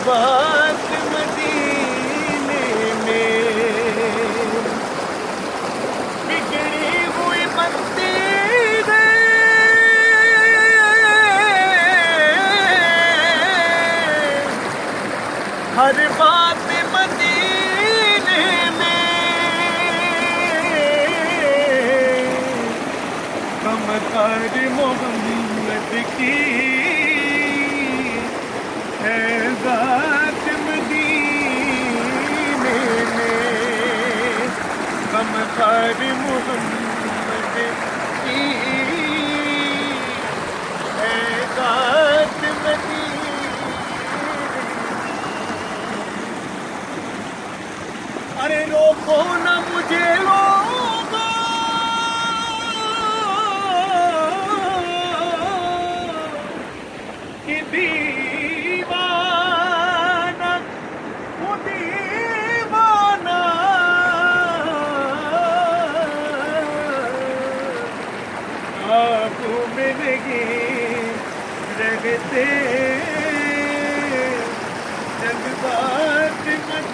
بات مدینے میں بگڑی ہوئی بندی ہے، ہر بات مدینے میں کمتار محمد کی ہے ذات مدینے میں، کمتار محمد کی ہے ذات مدینے۔ ارے روکو نہ مجھے روکو، کہ دیوانہ وہ دیوانہ آنکھوں میں لگے رہتے جذبات مدینے میں،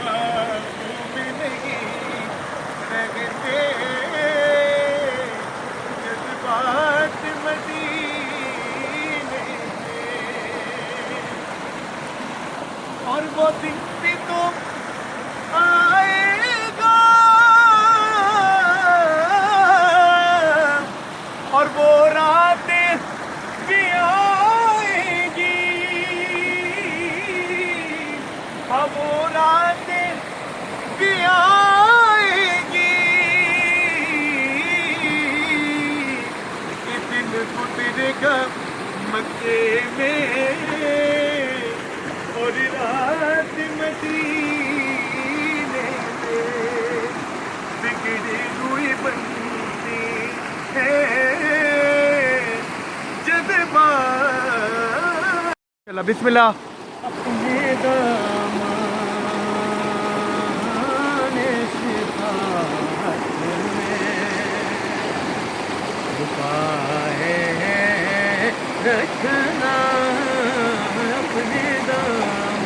آنکھوں میں لگے رہتے جذبات مدینے میں، اور وہ دن بھی تو آئے گا اور وہ راتیں بھی آئیں گی، ہاں وہ راتیں بھی آئیں گی، کہ دن گزرے گا مکے میں اور رات مدینے میں، بگڑی ہوئی بندی ہے جذبات۔ چلا بسم اللہ۔ اپنے دامان شفاعت میں چھپا ہے رکھنا، اپنے دامان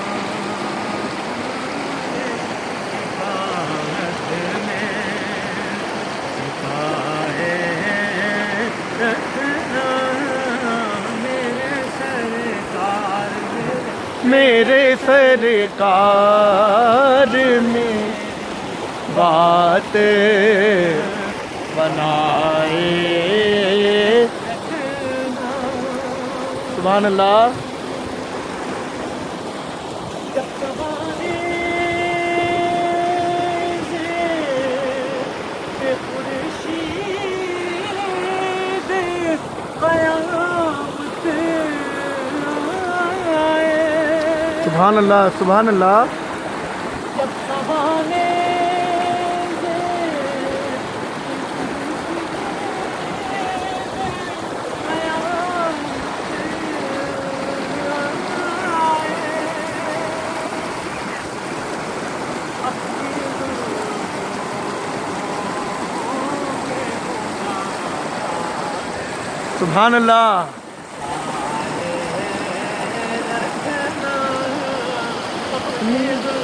شفاعت میں چھپا ہے رکھنا، میرے سرکار میں بات بنائے۔ سبحان اللہ۔ سبحان اللہ سبحان اللہ۔ سبحان اللہ۔ میرا